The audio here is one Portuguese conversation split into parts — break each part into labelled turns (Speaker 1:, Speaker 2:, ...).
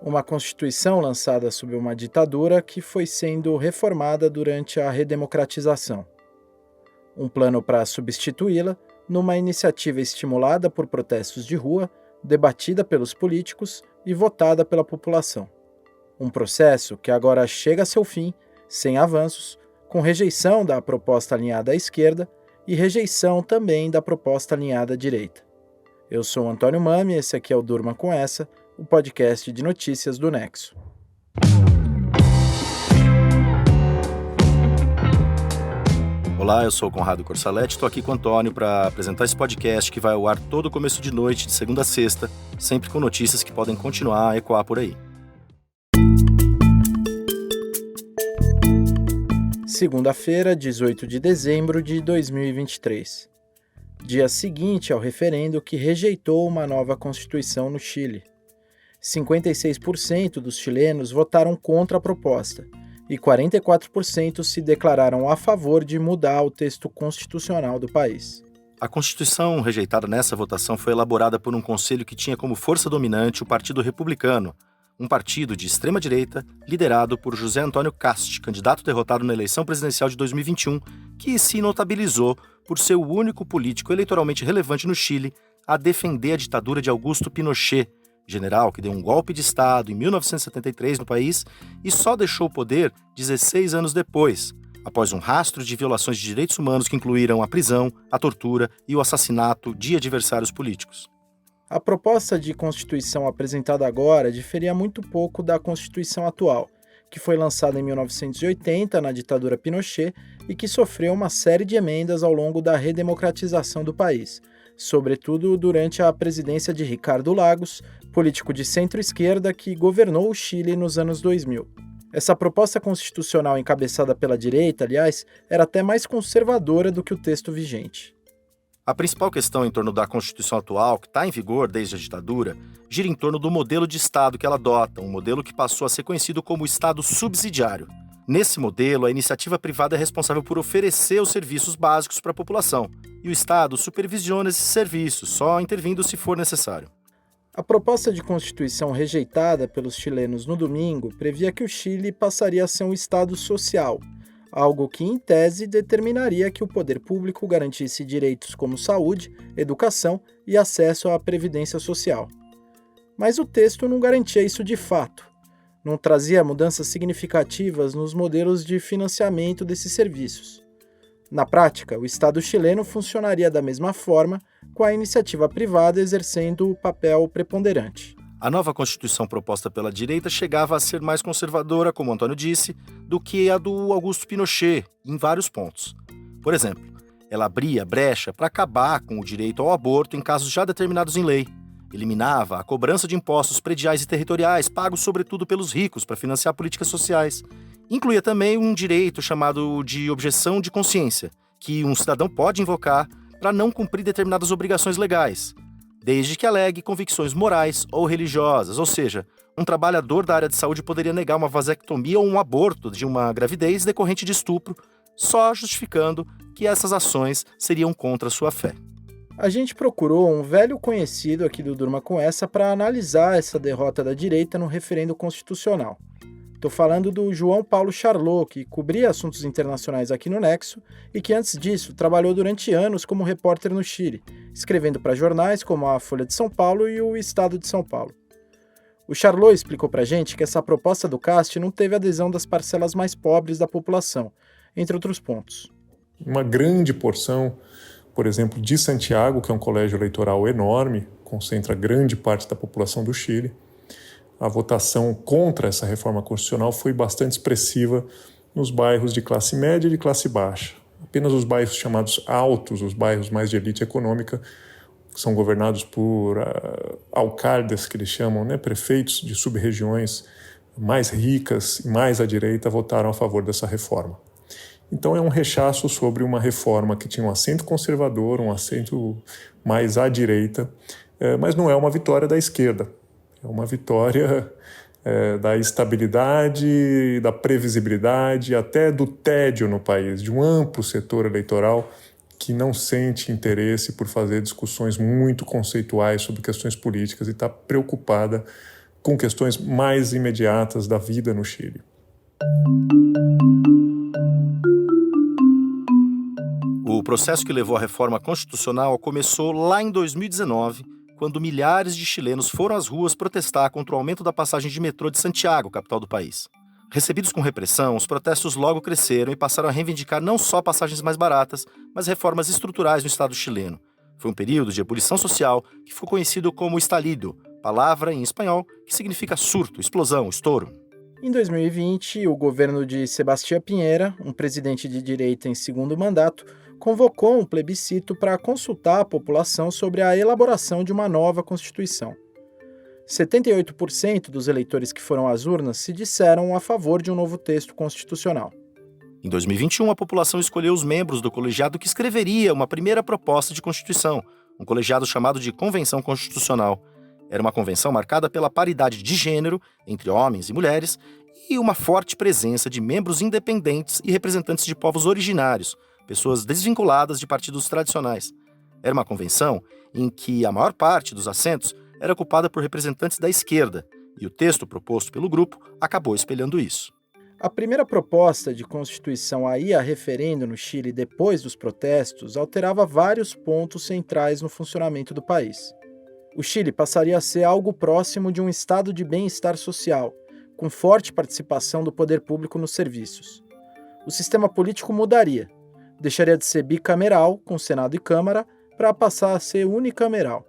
Speaker 1: uma constituição lançada sob uma ditadura que foi sendo reformada durante a redemocratização. Um plano para substituí-la numa iniciativa estimulada por protestos de rua, debatida pelos políticos e votada pela população. Um processo que agora chega a seu fim, sem avanços, com rejeição da proposta alinhada à esquerda e rejeição também da proposta alinhada à direita. Eu sou Antônio Mami, esse aqui é o Durma Com Essa, o podcast de notícias do Nexo.
Speaker 2: Olá, eu sou o Conrado Corsaletti, estou aqui com o Antônio para apresentar esse podcast que vai ao ar todo começo de noite, de segunda a sexta, sempre com notícias que podem continuar a ecoar por aí.
Speaker 1: Segunda-feira, 18 de dezembro de 2023. Dia seguinte ao referendo que rejeitou uma nova Constituição no Chile. 56% dos chilenos votaram contra a proposta e 44% se declararam a favor de mudar o texto constitucional do país.
Speaker 2: A Constituição rejeitada nessa votação foi elaborada por um conselho que tinha como força dominante o Partido Republicano, um partido de extrema-direita liderado por José Antônio Kast, candidato derrotado na eleição presidencial de 2021, que se notabilizou por ser o único político eleitoralmente relevante no Chile a defender a ditadura de Augusto Pinochet, general que deu um golpe de Estado em 1973 no país e só deixou o poder 16 anos depois, após um rastro de violações de direitos humanos que incluíram a prisão, a tortura e o assassinato de adversários políticos.
Speaker 1: A proposta de Constituição apresentada agora diferia muito pouco da Constituição atual, que foi lançada em 1980 na ditadura Pinochet e que sofreu uma série de emendas ao longo da redemocratização do país, sobretudo durante a presidência de Ricardo Lagos, político de centro-esquerda que governou o Chile nos anos 2000. Essa proposta constitucional encabeçada pela direita, aliás, era até mais conservadora do que o texto vigente.
Speaker 2: A principal questão em torno da Constituição atual, que está em vigor desde a ditadura, gira em torno do modelo de Estado que ela adota, um modelo que passou a ser conhecido como Estado subsidiário. Nesse modelo, a iniciativa privada é responsável por oferecer os serviços básicos para a população, e o Estado supervisiona esses serviços, só intervindo se for necessário.
Speaker 1: A proposta de Constituição rejeitada pelos chilenos no domingo previa que o Chile passaria a ser um Estado social, algo que, em tese, determinaria que o poder público garantisse direitos como saúde, educação e acesso à previdência social. Mas o texto não garantia isso de fato. Não trazia mudanças significativas nos modelos de financiamento desses serviços. Na prática, o Estado chileno funcionaria da mesma forma, com a iniciativa privada exercendo o papel preponderante.
Speaker 2: A nova Constituição proposta pela direita chegava a ser mais conservadora, como o Antônio disse, do que a do Augusto Pinochet, em vários pontos. Por exemplo, ela abria brecha para acabar com o direito ao aborto em casos já determinados em lei. Eliminava a cobrança de impostos prediais e territoriais, pagos sobretudo pelos ricos para financiar políticas sociais. Incluía também um direito chamado de objeção de consciência, que um cidadão pode invocar para não cumprir determinadas obrigações legais, desde que alegue convicções morais ou religiosas, ou seja, um trabalhador da área de saúde poderia negar uma vasectomia ou um aborto de uma gravidez decorrente de estupro, só justificando que essas ações seriam contra a sua fé.
Speaker 1: A gente procurou um velho conhecido aqui do Durma Com Essa para analisar essa derrota da direita no referendo constitucional. Estou falando do João Paulo Charlot, que cobria assuntos internacionais aqui no Nexo e que antes disso trabalhou durante anos como repórter no Chile, escrevendo para jornais como a Folha de São Paulo e o Estado de São Paulo. O Charlot explicou para a gente que essa proposta do Kast não teve adesão das parcelas mais pobres da população, entre outros pontos.
Speaker 3: Uma grande porção, por exemplo, de Santiago, que é um colégio eleitoral enorme, concentra grande parte da população do Chile. A votação contra essa reforma constitucional foi bastante expressiva nos bairros de classe média e de classe baixa. Apenas os bairros chamados altos, os bairros mais de elite econômica, que são governados por alcaldes, que eles chamam, prefeitos de sub-regiões mais ricas e mais à direita, votaram a favor dessa reforma. Então é um rechaço sobre uma reforma que tinha um acento conservador, um acento mais à direita, mas não é uma vitória da esquerda. É uma vitória da estabilidade, da previsibilidade, até do tédio no país, de um amplo setor eleitoral que não sente interesse por fazer discussões muito conceituais sobre questões políticas e está preocupada com questões mais imediatas da vida no Chile.
Speaker 2: O processo que levou à reforma constitucional começou lá em 2019, quando milhares de chilenos foram às ruas protestar contra o aumento da passagem de metrô de Santiago, capital do país. Recebidos com repressão, os protestos logo cresceram e passaram a reivindicar não só passagens mais baratas, mas reformas estruturais no Estado chileno. Foi um período de ebulição social que ficou conhecido como estallido, palavra em espanhol que significa surto, explosão, estouro.
Speaker 1: Em 2020, o governo de Sebastián Piñera, um presidente de direita em segundo mandato, convocou um plebiscito para consultar a população sobre a elaboração de uma nova Constituição. 78% dos eleitores que foram às urnas se disseram a favor de um novo texto constitucional.
Speaker 2: Em 2021, a população escolheu os membros do colegiado que escreveria uma primeira proposta de Constituição, um colegiado chamado de Convenção Constitucional. Era uma convenção marcada pela paridade de gênero entre homens e mulheres e uma forte presença de membros independentes e representantes de povos originários, pessoas desvinculadas de partidos tradicionais. Era uma convenção em que a maior parte dos assentos era ocupada por representantes da esquerda, e o texto proposto pelo grupo acabou espelhando isso.
Speaker 1: A primeira proposta de Constituição a ir a referendo no Chile depois dos protestos alterava vários pontos centrais no funcionamento do país. O Chile passaria a ser algo próximo de um estado de bem-estar social, com forte participação do poder público nos serviços. O sistema político mudaria, deixaria de ser bicameral, com Senado e Câmara, para passar a ser unicameral.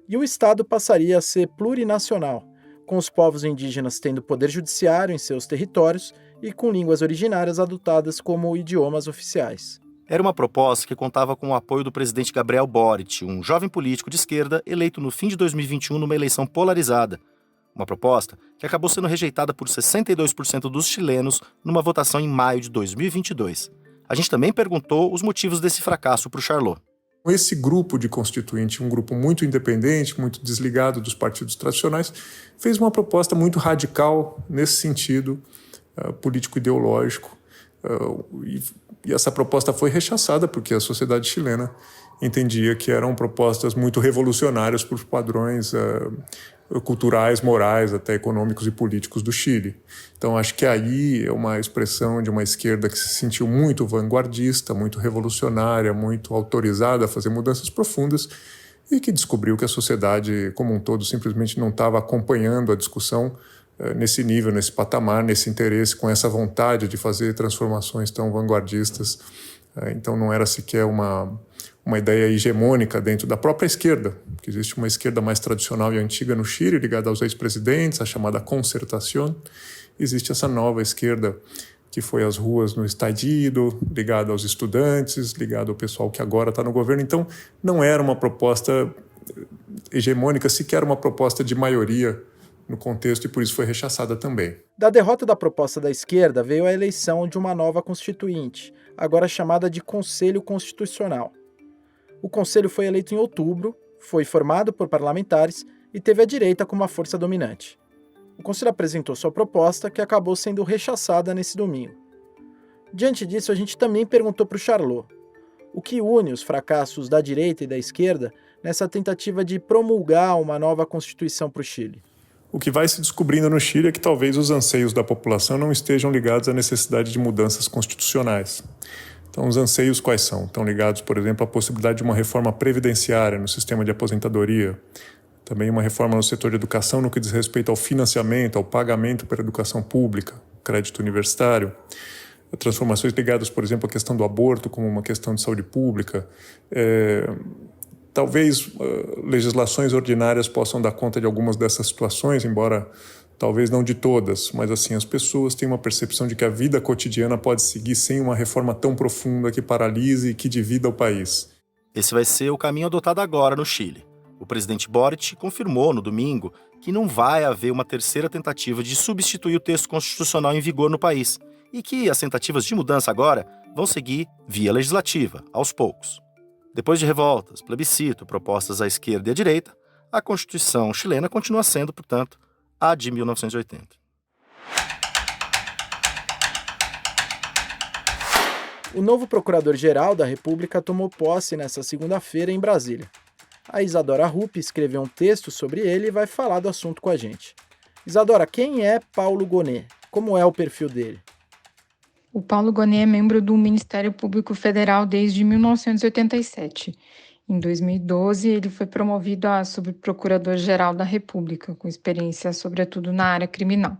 Speaker 1: E o Estado passaria a ser plurinacional, com os povos indígenas tendo poder judiciário em seus territórios e com línguas originárias adotadas como idiomas oficiais.
Speaker 2: Era uma proposta que contava com o apoio do presidente Gabriel Boric, um jovem político de esquerda eleito no fim de 2021 numa eleição polarizada. Uma proposta que acabou sendo rejeitada por 62% dos chilenos numa votação em maio de 2022. A gente também perguntou os motivos desse fracasso para o Charlot.
Speaker 3: Esse grupo de constituinte, um grupo muito independente, muito desligado dos partidos tradicionais, fez uma proposta muito radical nesse sentido político-ideológico. E essa proposta foi rechaçada porque a sociedade chilena entendia que eram propostas muito revolucionárias para os padrões culturais, morais, até econômicos e políticos do Chile. Então, acho que aí é uma expressão de uma esquerda que se sentiu muito vanguardista, muito revolucionária, muito autorizada a fazer mudanças profundas e que descobriu que a sociedade como um todo simplesmente não estava acompanhando a discussão nesse nível, nesse patamar, nesse interesse, com essa vontade de fazer transformações tão vanguardistas. Então, não era sequer uma ideia hegemônica dentro da própria esquerda, que existe uma esquerda mais tradicional e antiga no Chile, ligada aos ex-presidentes, a chamada Concertación. Existe essa nova esquerda que foi às ruas no estallido, ligada aos estudantes, ligada ao pessoal que agora está no governo. Então, não era uma proposta hegemônica, sequer uma proposta de maioria no contexto, e por isso foi rechaçada também.
Speaker 1: Da derrota da proposta da esquerda veio a eleição de uma nova constituinte, agora chamada de Conselho Constitucional. O Conselho foi eleito em outubro, foi formado por parlamentares e teve a direita como a força dominante. O Conselho apresentou sua proposta, que acabou sendo rechaçada nesse domingo. Diante disso, a gente também perguntou para o Charlot o que une os fracassos da direita e da esquerda nessa tentativa de promulgar uma nova Constituição para o Chile.
Speaker 3: O que vai se descobrindo no Chile é que talvez os anseios da população não estejam ligados à necessidade de mudanças constitucionais. Então, os anseios quais são? Estão ligados, por exemplo, à possibilidade de uma reforma previdenciária no sistema de aposentadoria, também uma reforma no setor de educação no que diz respeito ao financiamento, ao pagamento para a educação pública, crédito universitário, transformações ligadas, por exemplo, à questão do aborto como uma questão de saúde pública. Talvez legislações ordinárias possam dar conta de algumas dessas situações, embora talvez não de todas, mas assim, as pessoas têm uma percepção de que a vida cotidiana pode seguir sem uma reforma tão profunda que paralise e que divida o país.
Speaker 2: Esse vai ser o caminho adotado agora no Chile. O presidente Boric confirmou no domingo que não vai haver uma terceira tentativa de substituir o texto constitucional em vigor no país e que as tentativas de mudança agora vão seguir via legislativa, aos poucos. Depois de revoltas, plebiscito, propostas à esquerda e à direita, a Constituição chilena continua sendo, portanto, a de 1980.
Speaker 1: O novo Procurador-Geral da República tomou posse nesta segunda-feira em Brasília. A Isadora Rupp escreveu um texto sobre ele e vai falar do assunto com a gente. Isadora, quem é Paulo Gonet? Como é o perfil dele?
Speaker 4: O Paulo Gonet é membro do Ministério Público Federal desde 1987. Em 2012, ele foi promovido a subprocurador-geral da República, com experiência sobretudo na área criminal.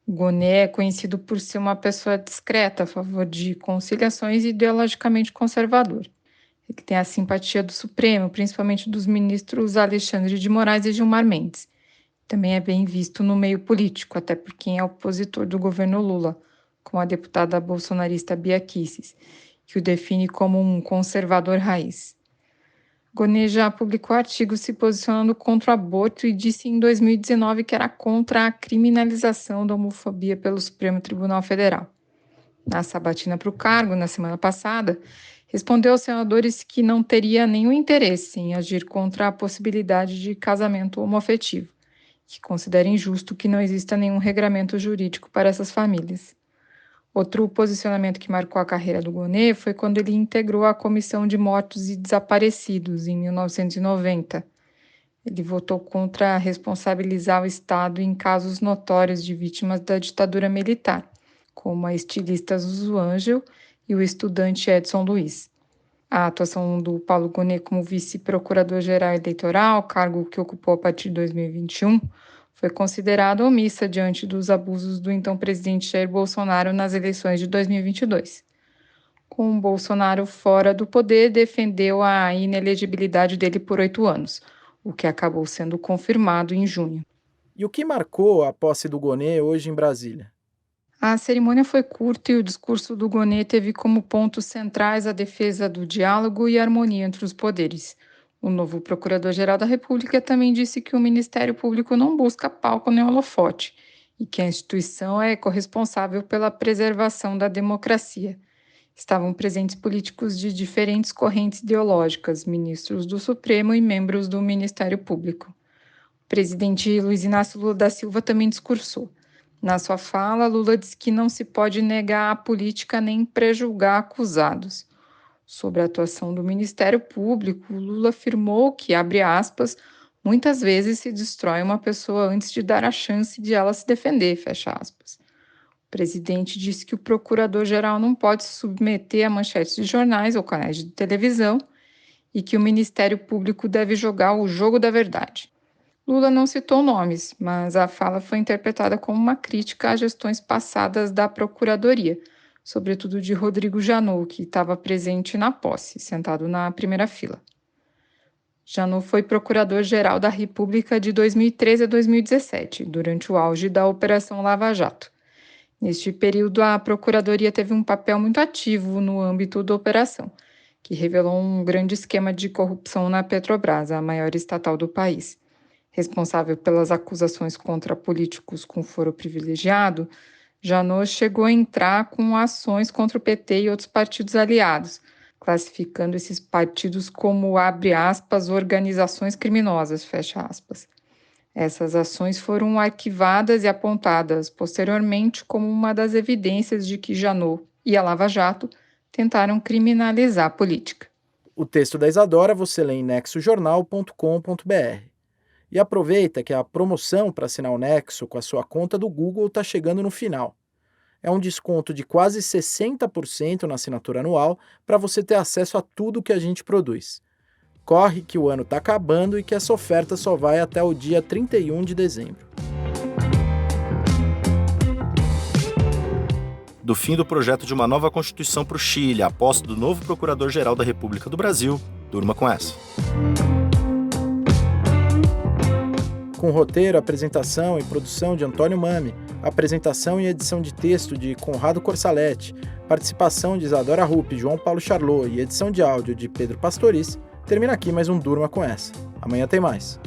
Speaker 4: O Gonet é conhecido por ser uma pessoa discreta, a favor de conciliações e ideologicamente conservador. Ele tem a simpatia do Supremo, principalmente dos ministros Alexandre de Moraes e Gilmar Mendes. Também é bem visto no meio político, até por quem é opositor do governo Lula, como a deputada bolsonarista Bia Kicis, que o define como um conservador raiz. Gonet já publicou artigos se posicionando contra o aborto e disse em 2019 que era contra a criminalização da homofobia pelo Supremo Tribunal Federal. Na sabatina para o cargo, na semana passada, respondeu aos senadores que não teria nenhum interesse em agir contra a possibilidade de casamento homoafetivo, que considera injusto que não exista nenhum regramento jurídico para essas famílias. Outro posicionamento que marcou a carreira do Gonet foi quando ele integrou a Comissão de Mortos e Desaparecidos, em 1990. Ele votou contra responsabilizar o Estado em casos notórios de vítimas da ditadura militar, como a estilista Zuzu Ângel e o estudante Edson Luiz. A atuação do Paulo Gonet como vice-procurador-geral eleitoral, cargo que ocupou a partir de 2021, foi considerada omissa diante dos abusos do então presidente Jair Bolsonaro nas eleições de 2022. Com Bolsonaro fora do poder, defendeu a inelegibilidade dele por 8 anos, o que acabou sendo confirmado em junho.
Speaker 1: E o que marcou a posse do Gonet hoje em Brasília?
Speaker 4: A cerimônia foi curta e o discurso do Gonet teve como pontos centrais a defesa do diálogo e harmonia entre os poderes. O novo Procurador-Geral da República também disse que o Ministério Público não busca palco nem holofote e que a instituição é corresponsável pela preservação da democracia. Estavam presentes políticos de diferentes correntes ideológicas, ministros do Supremo e membros do Ministério Público. O presidente Luiz Inácio Lula da Silva também discursou. Na sua fala, Lula disse que não se pode negar a política nem prejulgar acusados. Sobre a atuação do Ministério Público, Lula afirmou que, abre aspas, muitas vezes se destrói uma pessoa antes de dar a chance de ela se defender, fecha aspas. O presidente disse que o procurador-geral não pode se submeter a manchetes de jornais ou canais de televisão e que o Ministério Público deve jogar o jogo da verdade. Lula não citou nomes, mas a fala foi interpretada como uma crítica às gestões passadas da Procuradoria, sobretudo de Rodrigo Janot, que estava presente na posse, sentado na primeira fila. Janot foi procurador-geral da República de 2013 a 2017, durante o auge da Operação Lava Jato. Neste período, a Procuradoria teve um papel muito ativo no âmbito da operação, que revelou um grande esquema de corrupção na Petrobras, a maior estatal do país. Responsável pelas acusações contra políticos com foro privilegiado, Janot chegou a entrar com ações contra o PT e outros partidos aliados, classificando esses partidos como, abre aspas, organizações criminosas, fecha aspas. Essas ações foram arquivadas e apontadas posteriormente como uma das evidências de que Janot e a Lava Jato tentaram criminalizar a política.
Speaker 1: O texto da Isadora você lê em nexojornal.com.br. E aproveita que a promoção para assinar o Nexo com a sua conta do Google está chegando no final. É um desconto de quase 60% na assinatura anual para você ter acesso a tudo que a gente produz. Corre que o ano está acabando e que essa oferta só vai até o dia 31 de dezembro.
Speaker 2: Do fim do projeto de uma nova Constituição para o Chile, a posse do novo Procurador-Geral da República do Brasil, durma com essa.
Speaker 1: Com roteiro, apresentação e produção de Antônio Mami, apresentação e edição de texto de Conrado Corsaletti, participação de Isadora Rupp, João Paulo Charlot e edição de áudio de Pedro Pastoriz, termina aqui mais um Durma com essa. Amanhã tem mais.